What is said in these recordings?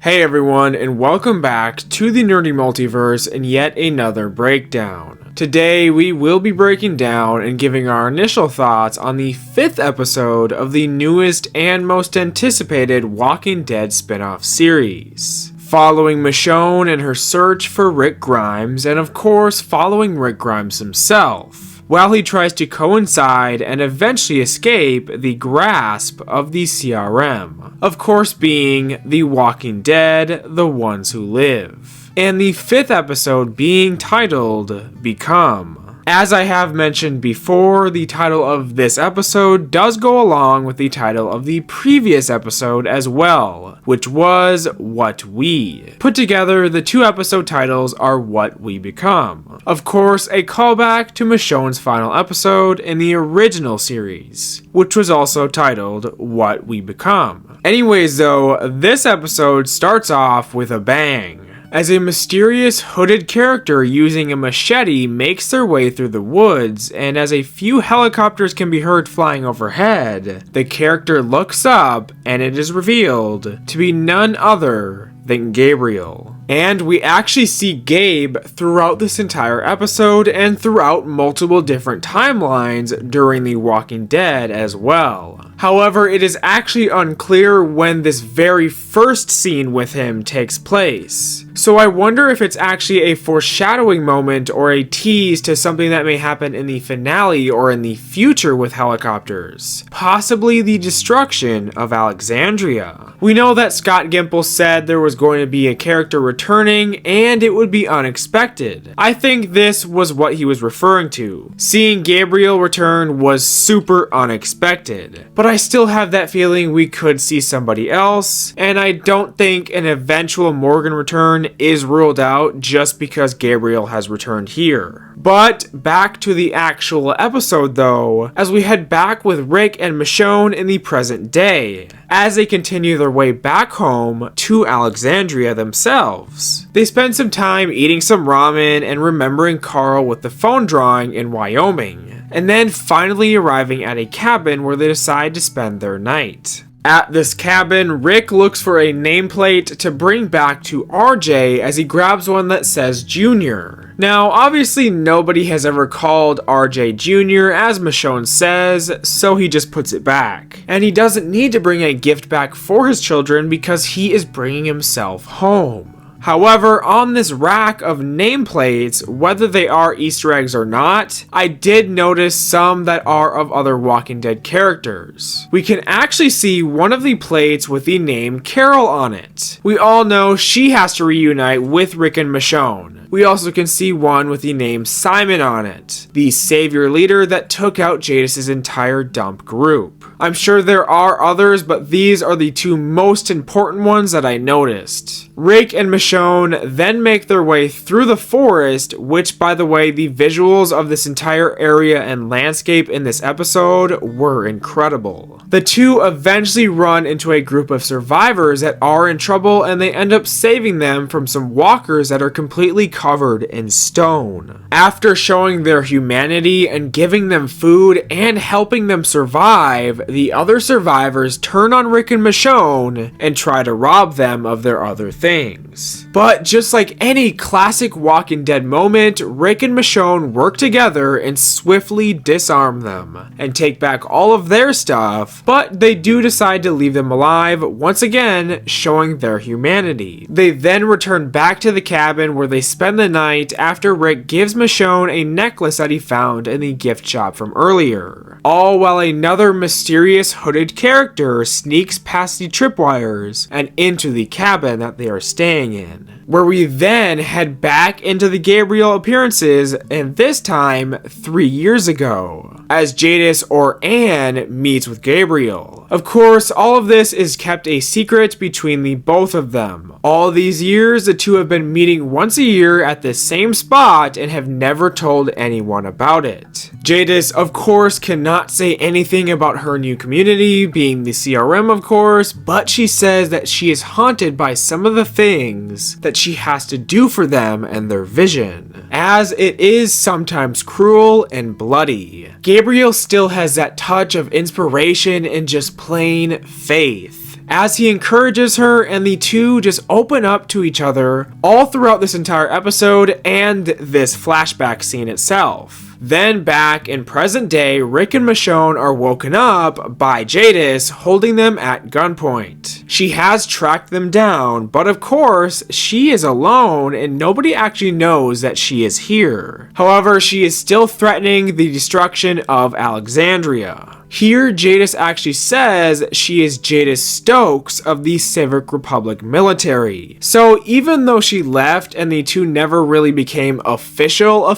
Hey everyone, and welcome back to the Nerdy Multiverse and yet another breakdown. Today we will be breaking down and giving our initial thoughts on the 5th episode of the newest and most anticipated Walking Dead spin-off series. Following Michonne and her search for Rick Grimes, and of course following Rick Grimes himself, while he tries to coincide and eventually escape the grasp of the CRM. Of course being The Walking Dead, The Ones Who Live. And the 5th episode being titled Become. As I have mentioned before, the title of this episode does go along with the title of the previous episode as well, which was What We. Put together, the two episode titles are What We Become. Of course, a callback to Michonne's final episode in the original series, which was also titled What We Become. Anyways though, this episode starts off with a bang, as a mysterious hooded character using a machete makes their way through the woods, and as a few helicopters can be heard flying overhead, the character looks up and it is revealed to be none other than Gabriel. And we actually see Gabe throughout this entire episode and throughout multiple different timelines during The Walking Dead as well. However, it is actually unclear when this very first scene with him takes place. So I wonder if it's actually a foreshadowing moment or a tease to something that may happen in the finale or in the future with helicopters. Possibly the destruction of Alexandria. We know that Scott Gimple said there was going to be a character returning and it would be unexpected. I think this was what he was referring to. Seeing Gabriel return was super unexpected. But I still have that feeling we could see somebody else, and I don't think an eventual Morgan return is ruled out just because Gabriel has returned here. But back to the actual episode though, as we head back with Rick and Michonne in the present day, as they continue their way back home to Alexandria themselves. They spend some time eating some ramen and remembering Carl with the phone drawing in Wyoming, and then finally arriving at a cabin where they decide to spend their night. At this cabin, Rick looks for a nameplate to bring back to RJ as he grabs one that says Junior. Now, obviously nobody has ever called RJ Junior as Michonne says, so he just puts it back. And he doesn't need to bring a gift back for his children because he is bringing himself home. However, on this rack of nameplates, whether they are Easter eggs or not, I did notice some that are of other Walking Dead characters. We can actually see one of the plates with the name Carol on it. We all know she has to reunite with Rick and Michonne. We also can see one with the name Simon on it, the savior leader that took out Jadis' entire dump group. I'm sure there are others, but these are the two most important ones that I noticed. Rick and Michonne then make their way through the forest, which by the way, the visuals of this entire area and landscape in this episode were incredible. The two eventually run into a group of survivors that are in trouble, and they end up saving them from some walkers that are completely covered in stone. After showing their humanity and giving them food and helping them survive, the other survivors turn on Rick and Michonne and try to rob them of their other things. But just like any classic Walking Dead moment, Rick and Michonne work together and swiftly disarm them and take back all of their stuff, but they do decide to leave them alive, once again showing their humanity. They then return back to the cabin where they spend the night after Rick gives Michonne a necklace that he found in the gift shop from earlier. All while another mysterious hooded character sneaks past the tripwires and into the cabin that they are staying in, where we then head back into the Gabriel appearances, and this time 3 years ago, as Jadis or Anne meets with Gabriel. Of course, all of this is kept a secret between the both of them. All these years, the two have been meeting once a year at the same spot and have never told anyone about it. Jadis, of course, cannot say anything about her new community, being the CRM of course, but she says that she is haunted by some of the things that she has to do for them and their vision, as it is sometimes cruel and bloody. Gabriel still has that touch of inspiration and just plain faith. as he encourages her, and the two just open up to each other all throughout this entire episode and this flashback scene itself. Then back in present day, Rick and Michonne are woken up by Jadis holding them at gunpoint. She has tracked them down, but of course, she is alone and nobody actually knows that she is here. However, she is still threatening the destruction of Alexandria. Here, Jadis actually says she is Jadis Stokes of the Civic Republic military. So even though she left and the two never really became official,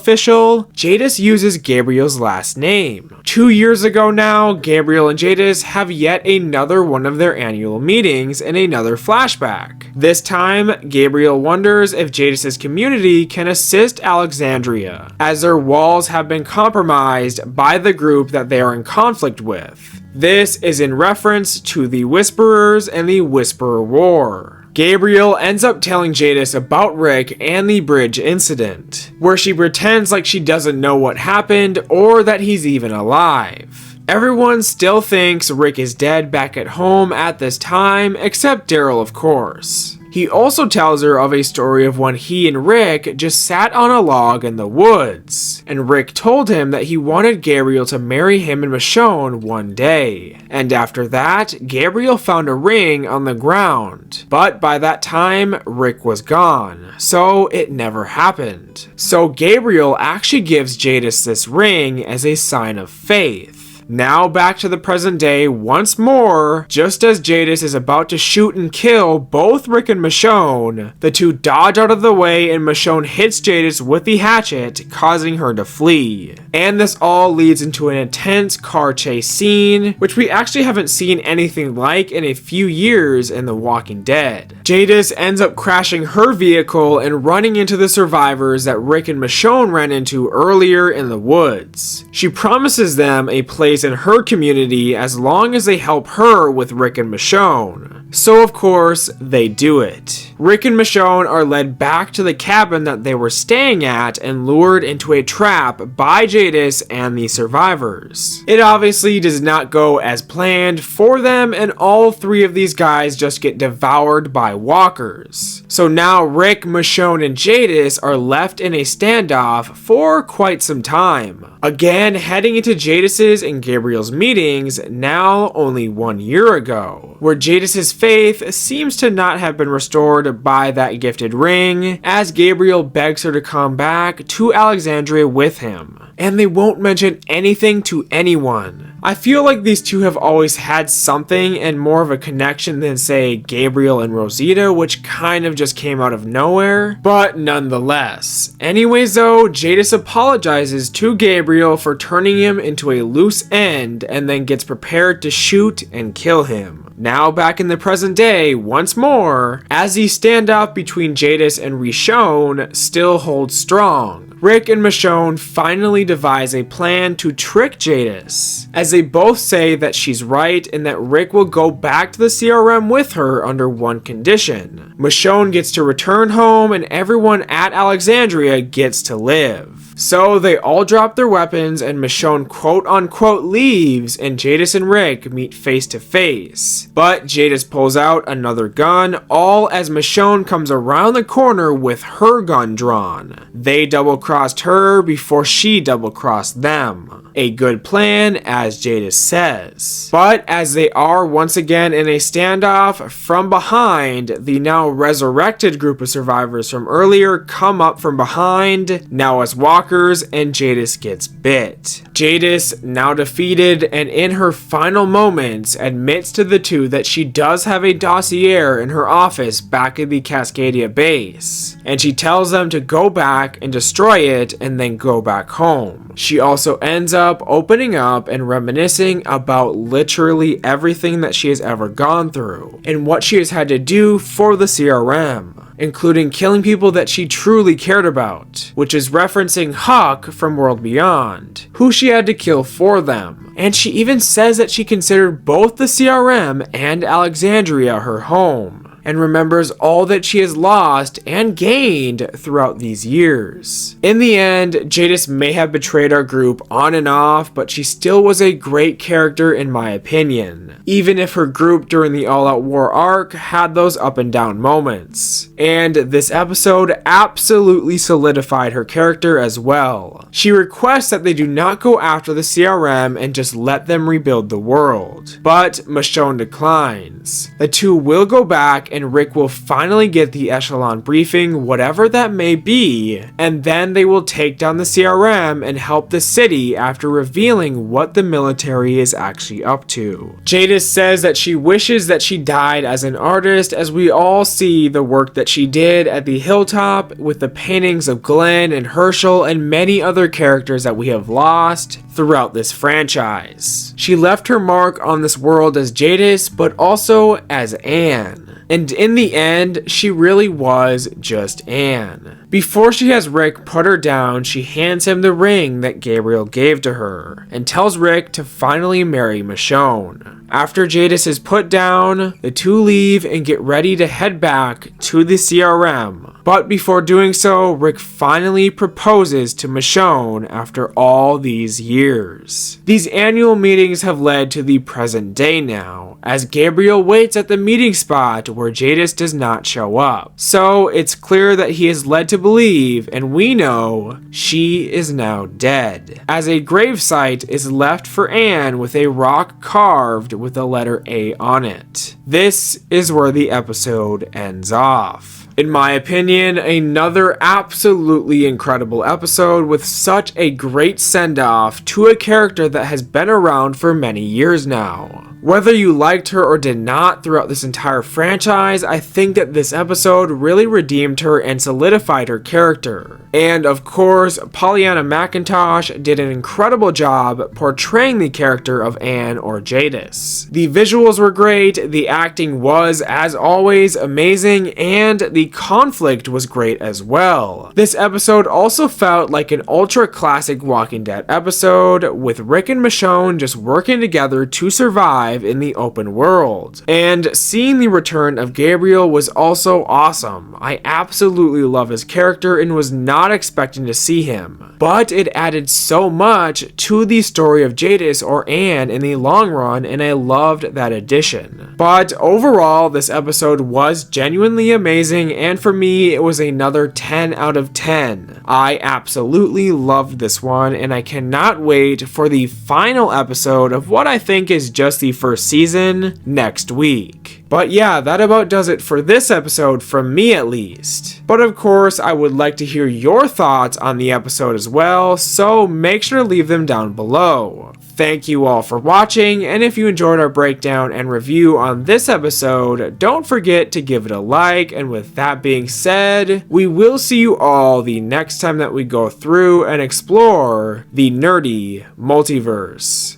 Jadis uses Gabriel's last name. 2 years ago now, Gabriel and Jadis have yet another one of their annual meetings in another flashback. This time, Gabriel wonders if Jadis's community can assist Alexandria, as their walls have been compromised by the group that they are in conflict with. This is in reference to the Whisperers and the Whisperer War. Gabriel ends up telling Jadis about Rick and the bridge incident, where she pretends like she doesn't know what happened or that he's even alive. Everyone still thinks Rick is dead back at home at this time, except Daryl, of course. He also tells her of a story of when he and Rick just sat on a log in the woods, and Rick told him that he wanted Gabriel to marry him and Michonne one day. And after that, Gabriel found a ring on the ground, but by that time, Rick was gone, so it never happened. So Gabriel actually gives Jadis this ring as a sign of faith. Now back to the present day once more. Just as Jadis is about to shoot and kill both Rick and Michonne, the two dodge out of the way and Michonne hits Jadis with the hatchet, causing her to flee. And this all leads into an intense car chase scene, which we actually haven't seen anything like in a few years in The Walking Dead. Jadis ends up crashing her vehicle and running into the survivors that Rick and Michonne ran into earlier in the woods. She promises them a place in her community as long as they help her with Rick and Michonne. So of course, they do it. Rick and Michonne are led back to the cabin that they were staying at and lured into a trap by Jadis and the survivors. It obviously does not go as planned for them, and all three of these guys just get devoured by walkers. So now Rick, Michonne, and Jadis are left in a standoff for quite some time. Again, heading into Jadis's and Gabriel's meetings now only 1 year ago, where Jadis's faith seems to not have been restored by that gifted ring, as Gabriel begs her to come back to Alexandria with him. And they won't mention anything to anyone. I feel like these two have always had something and more of a connection than, say, Gabriel and Rosita, which kind of just came out of nowhere, but nonetheless. Anyways though, Jadis apologizes to Gabriel for turning him into a loose end and then gets prepared to shoot and kill him. Now back in the present day, once more, as the standoff between Jadis and Michonne still holds strong. Rick and Michonne finally devise a plan to trick Jadis, as they both say that she's right and that Rick will go back to the CRM with her under one condition. Michonne gets to return home and everyone at Alexandria gets to live. So they all drop their weapons and Michonne quote unquote leaves and Jadis and Rick meet face to face. But Jadis pulls out another gun, all as Michonne comes around the corner with her gun drawn. They double-crossed her before she double-crossed them. A good plan, as Jadis says. But as they are once again in a standoff, from behind, the now resurrected group of survivors from earlier come up from behind, now as walkers, and Jadis gets bit. Jadis, now defeated and in her final moments, admits to the two that she does have a dossier in her office back at the Cascadia base, and she tells them to go back and destroy it and then go back home. She also ends up opening up and reminiscing about literally everything that she has ever gone through and what she has had to do for the CRM, including killing people that she truly cared about, which is referencing Huck from World Beyond, who she had to kill for them. And she even says that she considered both the CRM and Alexandria her home. and remembers all that she has lost and gained throughout these years. In the end, Jadis may have betrayed our group on and off, but she still was a great character in my opinion, even if her group during the All Out War arc had those up and down moments. And this episode absolutely solidified her character as well. She requests that they do not go after the CRM and just let them rebuild the world, but Michonne declines. The two will go back and Rick will finally get the Echelon briefing, whatever that may be, and then they will take down the CRM and help the city after revealing what the military is actually up to. Jadis says that she wishes that she died as an artist, as we all see the work that she did at the hilltop with the paintings of Glenn and Herschel and many other characters that we have lost throughout this franchise. She left her mark on this world as Jadis, but also as Anne. And in the end, she really was just Anne. Before she has Rick put her down, she hands him the ring that Gabriel gave to her, and tells Rick to finally marry Michonne. After Jadis is put down, the two leave and get ready to head back to the CRM. But before doing so, Rick finally proposes to Michonne after all these years. These annual meetings have led to the present day now, as Gabriel waits at the meeting spot where Jadis does not show up. So it's clear that he is led to believe, and we know, she is now dead, as a gravesite is left for Anne with a rock carved with the letter A on it. This is where the episode ends off. In my opinion, another absolutely incredible episode with such a great send-off to a character that has been around for many years now. Whether you liked her or did not throughout this entire franchise, I think that this episode really redeemed her and solidified her character. And of course, Pollyanna McIntosh did an incredible job portraying the character of Anne or Jadis. The visuals were great, the acting was, as always, amazing, and the conflict was great as well. This episode also felt like an ultra classic Walking Dead episode, with Rick and Michonne just working together to survive in the open world. And seeing the return of Gabriel was also awesome. I absolutely love his character and was not expecting to see him. But it added so much to the story of Jadis or Anne in the long run, and I loved that addition. But overall, this episode was genuinely amazing, and for me, it was another 10 out of 10. I absolutely loved this one, and I cannot wait for the final episode of what I think is just the first season next week. But yeah, that about does it for this episode, from me at least. But of course, I would like to hear your thoughts on the episode as well, so make sure to leave them down below. Thank you all for watching, and if you enjoyed our breakdown and review on this episode, don't forget to give it a like, and with that being said, we will see you all the next time that we go through and explore the nerdy multiverse.